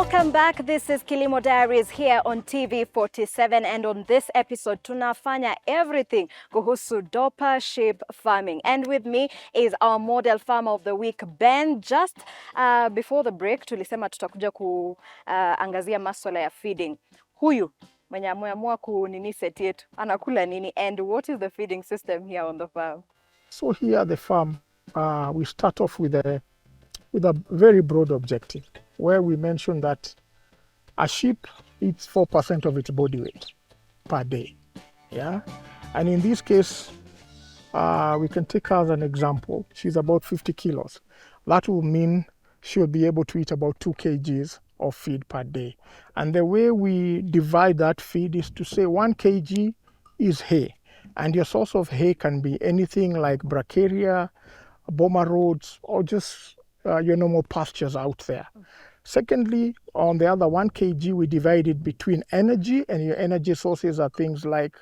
Welcome back. This is Kilimo Diaries here on TV 47, and on this episode tunafanya everything kuhusu Dorper sheep farming. And with me is our model farmer of the week, Ben. Just before the break tulisema tutakuja kuangazia masuala ya feeding. Huyu mwenye ameamua kunini set yetu anakula nini, and what is the feeding system here on the farm? So here at the farm, we start off with a very broad objective, where we mention that a sheep eats 4% of its body weight per day. Yeah, and in this case, we can take her as an example. She's about 50 kilos. That will mean she'll be able to eat about 2 kgs of feed per day. And the way we divide that feed is to say 1 kg is hay. And your source of hay can be anything like bracharia, boma roads, or just your normal pastures out there. Secondly, on the other 1 kg, we divide it between energy, and your energy sources are things like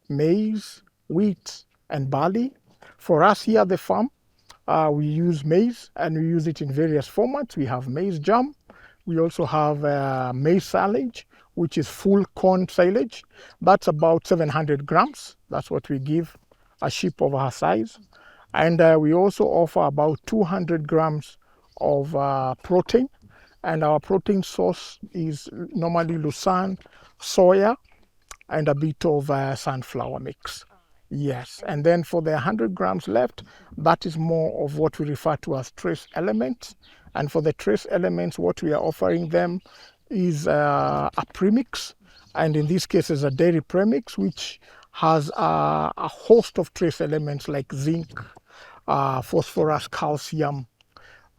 maize, wheat, and barley. For us here at the farm, we use maize, and we use it in various formats. We have maize jam. We also have maize silage, which is full corn silage. That's about 700 grams. That's what we give a sheep of our size. And we also offer about 200 grams of protein. And our protein source is normally lucerne, soya, and a bit of sunflower mix. Yes, and then for the 100 grams left, that is more of what we refer to as trace elements. And for the trace elements, what we are offering them is a premix, and in this case is a dairy premix, which has a host of trace elements like zinc, phosphorus, calcium,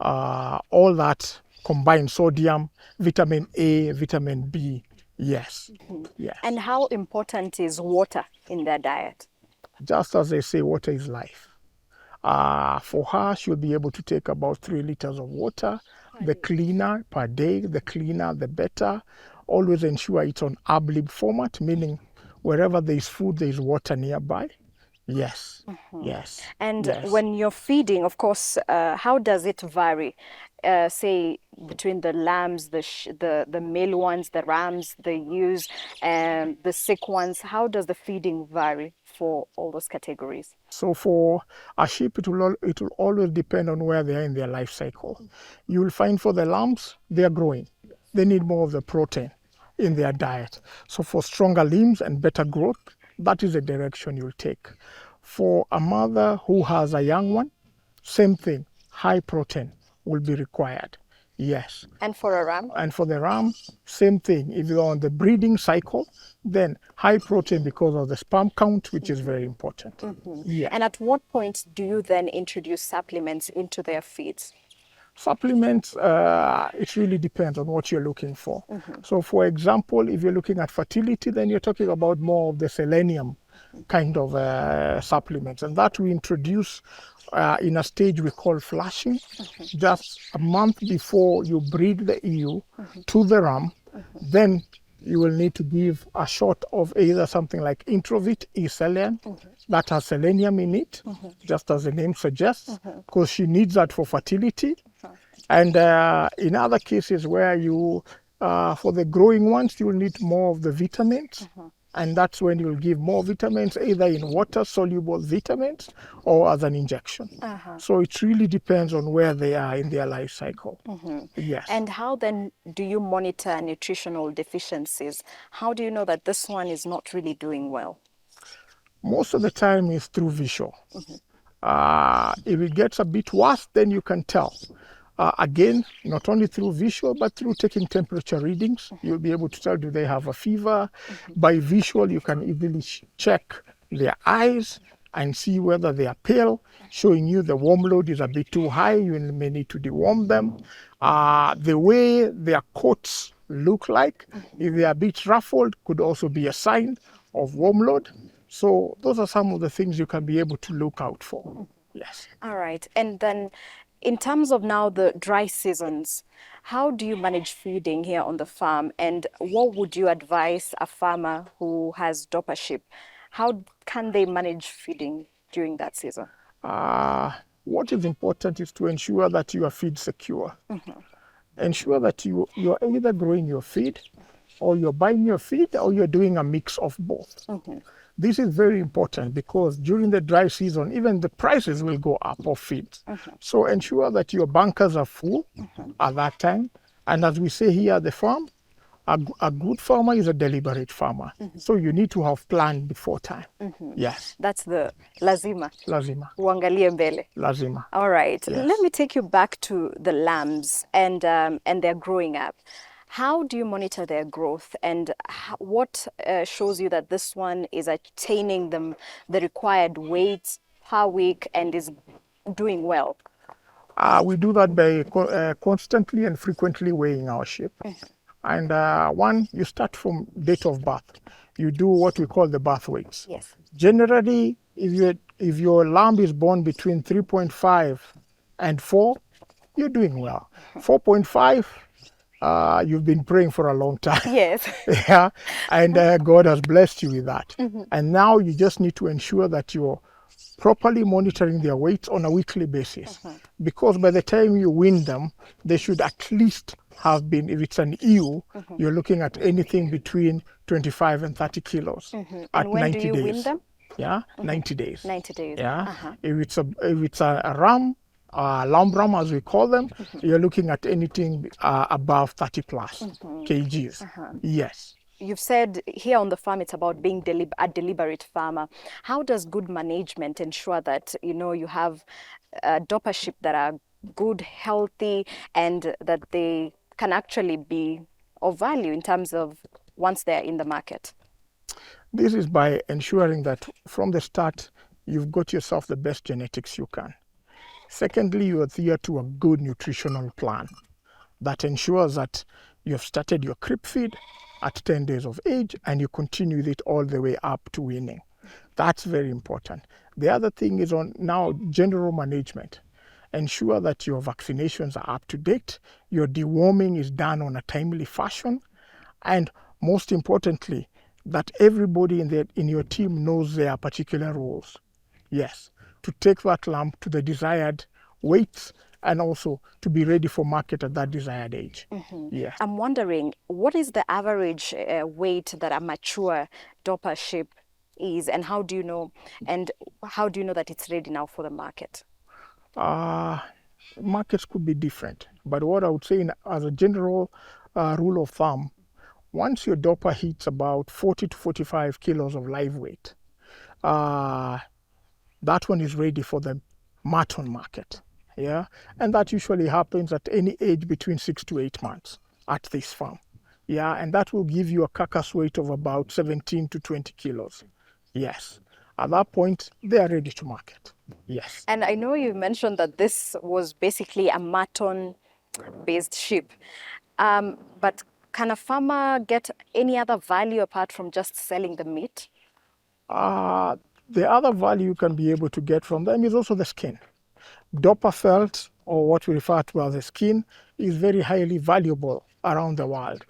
all that combined, sodium, vitamin A, vitamin B. Yes. Yes. And how important is water in their diet? Just as they say, water is life. For her, she'll be able to take about 3 liters of water. The cleaner per day, the cleaner, the better. Always ensure it's on ab-lib format, meaning wherever there is food, there is water nearby. Yes, yes. And yes. when you're feeding, of course, how does it vary? Say between the lambs, the male ones, the rams, the ewes, and the sick ones. How does the feeding vary for all those categories? So for a sheep, it will always depend on where they are in their life cycle. You will find for the lambs, they are growing. They need more of the protein in their diet. So for stronger limbs and better growth, that is the direction you'll take. For a mother who has a young one, same thing, high protein will be required. Yes. And for a ram? And for the ram, same thing. If you're on the breeding cycle, then high protein because of the sperm count, which is very important. Yeah. And at what point do you then introduce supplements into their feeds? Supplements, it really depends on what you're looking for. So for example, if you're looking at fertility, then you're talking about more of the selenium kind of supplements. And that we introduce in a stage we call flashing, just a month before you breed the ewe to the ram. Then you will need to give a shot of either something like Introvit E-Selen, that has selenium in it, just as the name suggests, because she needs that for fertility. And in other cases where you, for the growing ones, you will need more of the vitamins. And that's when you'll give more vitamins, either in water-soluble vitamins or as an injection. So it really depends on where they are in their life cycle. Yes. And how then do you monitor nutritional deficiencies? How do you know that this one is not really doing well? Most of the time is through visual. If it gets a bit worse, then you can tell. Again, not only through visual, but through taking temperature readings. You'll be able to tell, do they have a fever? By visual, you can easily check their eyes and see whether they are pale, showing you the warm load is a bit too high. You may need to deworm them. The way their coats look like, if they are a bit ruffled, could also be a sign of warm load. So those are some of the things you can be able to look out for. Yes. All right. And then in terms of now the dry seasons, how do you manage feeding here on the farm? And what would you advise a farmer who has Dorper sheep? How can they manage feeding during that season? What is important is to ensure that you are feed secure. ensure that you're either growing your feed, or you're buying your feed, or you're doing a mix of both. This is very important because during the dry season, even the prices will go up of feed. So ensure that your bunkers are full at that time. And as we say here at the farm, a good farmer is a deliberate farmer. So you need to have planned before time. Yes. That's the lazima. Lazima. Uangalie mbele. Lazima. All right. Yes. Let me take you back to the lambs and their growing up. How do you monitor their growth, and what shows you that this one is attaining the required weight per week and is doing well? We do that by constantly and frequently weighing our sheep. And one, you start from date of birth. You do what we call the birth weights. Yes. Generally, if your lamb is born between 3.5 and 4, you're doing well. 4.5, you've been praying for a long time. Yes. Yeah, and God has blessed you with that. And now you just need to ensure that you're properly monitoring their weight on a weekly basis. Because by the time you wean them, they should at least have been, if it's an ewe, you're looking at anything between 25 and 30 kilos at And when 90 do you days. wean them? Yeah, 90 days. 90 days. Yeah, if it's a ram, lamb ram as we call them, you're looking at anything above 30 plus kgs. Yes. You've said here on the farm it's about being a deliberate farmer. How does good management ensure that you have Dorper sheep that are good, healthy, and that they can actually be of value in terms of once they're in the market? This is by ensuring that from the start you've got yourself the best genetics you can. Secondly, you adhere to a good nutritional plan that ensures that you've started your crib feed at 10 days of age and you continue with it all the way up to weaning. That's very important. The other thing is on now general management. Ensure that your vaccinations are up to date, your deworming is done on a timely fashion, and most importantly, that everybody in your team knows their particular roles. Yes, to take that lamb to the desired weights and also to be ready for market at that desired age. Yes. I'm wondering, what is the average weight that a mature Dorper sheep is, and how do you know that it's ready now for the market? Markets could be different, but what I would say as a general rule of thumb, once your Dorper hits about 40 to 45 kilos of live weight, that one is ready for the mutton market. Yeah, and that usually happens at any age between 6 to 8 months at this farm. Yeah, and that will give you a carcass weight of about 17 to 20 kilos. Yes. At that point, they are ready to market. Yes. And I know you mentioned that this was basically a mutton-based sheep. But can a farmer get any other value apart from just selling the meat? The other value you can be able to get from them is also the skin. Dorper felt, or what we refer to as the skin, is very highly valuable around the world.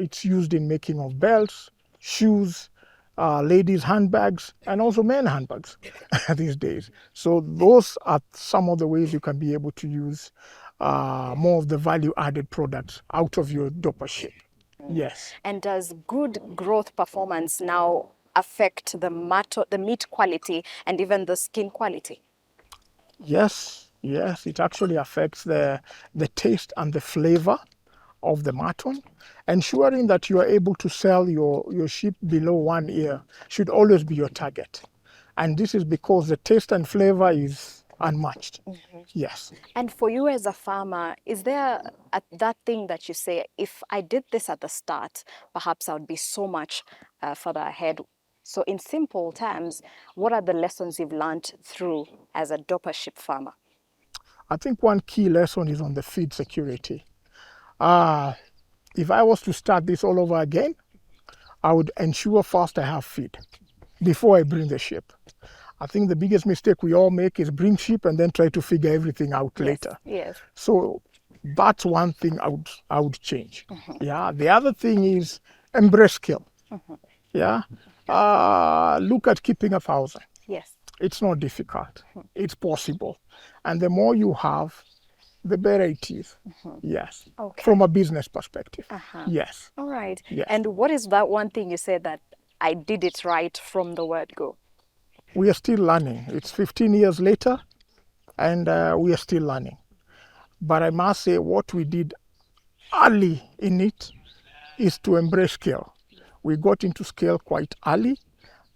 It's used in making of belts, shoes, ladies' handbags, and also men handbags these days. So those are some of the ways you can be able to use more of the value-added products out of your Dorper sheep. Yes. And does good growth performance now affect the meat quality and even the skin quality? Yes, it actually affects the taste and the flavor of the mutton. Ensuring that you are able to sell your sheep below 1 year should always be your target. And this is because the taste and flavor is unmatched. Yes. And for you as a farmer, is there that thing that you say, if I did this at the start, perhaps I would be so much further ahead? So in simple terms, what are the lessons you've learned through as a Dorper sheep farmer? I think one key lesson is on the feed security. If I was to start this all over again, I would ensure first I have feed before I bring the sheep. I think the biggest mistake we all make is bring sheep and then try to figure everything out later. Yes. So that's one thing I would change. Yeah. The other thing is embrace skill. Yeah. Look at keeping 1,000. Yes. It's not difficult. It's possible. And the more you have, the better it is. Yes. Okay. From a business perspective. Yes. All right. Yes. And what is that one thing you said that I did it right from the word go? We are still learning. It's 15 years later, and we are still learning. But I must say what we did early in it is to embrace scale. We got into scale quite early,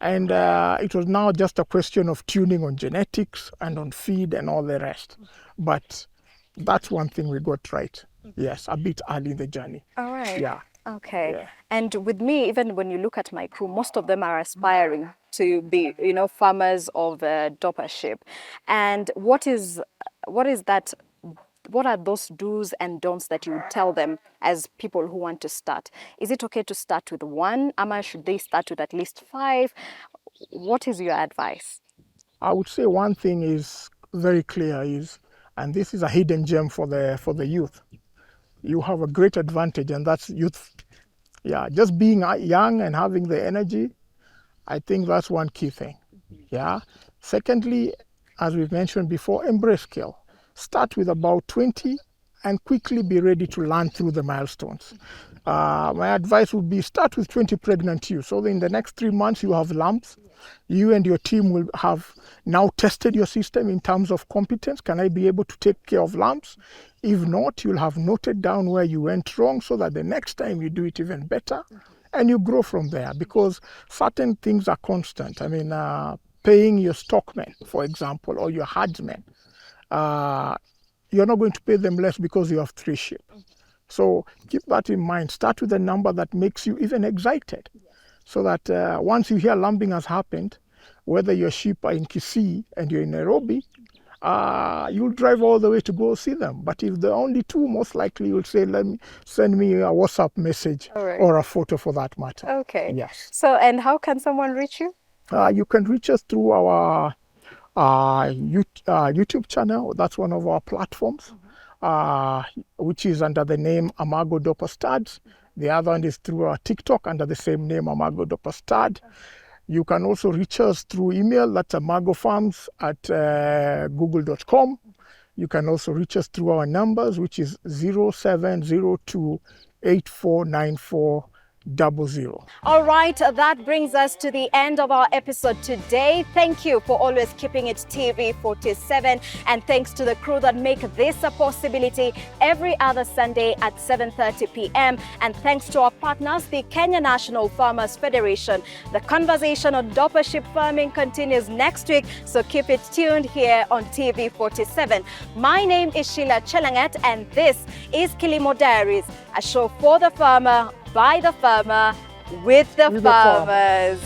and it was now just a question of tuning on genetics and on feed and all the rest. But that's one thing we got right. Yes, a bit early in the journey. All right. Yeah. Okay. Yeah. And with me, even when you look at my crew, most of them are aspiring to be, farmers of Dorper sheep. And what is that? What are those do's and don'ts that you would tell them as people who want to start? Is it okay to start with one? Ama, should they start with at least 5? What is your advice? I would say one thing is very clear and this is a hidden gem for the youth. You have a great advantage, and that's youth. Yeah, just being young and having the energy, I think that's one key thing. Yeah. Secondly, as we've mentioned before, embrace scale. Start with about 20 and quickly be ready to learn through the milestones. My advice would be start with 20 pregnant ewes. So in the next 3 months, you have lambs. You and your team will have now tested your system in terms of competence. Can I be able to take care of lambs? If not, you'll have noted down where you went wrong so that the next time you do it even better, and you grow from there, because certain things are constant. I mean, paying your stockmen, for example, or your herdsmen, you're not going to pay them less because you have 3 sheep. So keep that in mind. Start with a number that makes you even excited, so that once you hear lambing has happened, whether your sheep are in Kisii and you're in Nairobi, you'll drive all the way to go see them. But if there are only 2, most likely you'll say, send me a WhatsApp message or a photo for that matter. Okay. Yes. So, and how can someone reach you? You can reach us through our YouTube channel. That's one of our platforms, which is under the name Amagoh Dorper Studs. The other one is through our TikTok under the same name, Amagoh Dorper Stud. You can also reach us through email. That's amagohfarms@google.com. You can also reach us through our numbers, which is 0702849400. All right, that brings us to the end of our episode today. Thank you for always keeping it TV47, and thanks to the crew that make this a possibility every other Sunday at 7:30 p.m. And thanks to our partners, the Kenya National Farmers Federation. The conversation on Dorper sheep farming continues next week, so keep it tuned here on TV47. My name is Sheila Chelangat, and this is Kilimo Diaries, a show for the farmer, by the farmer, with the farmers.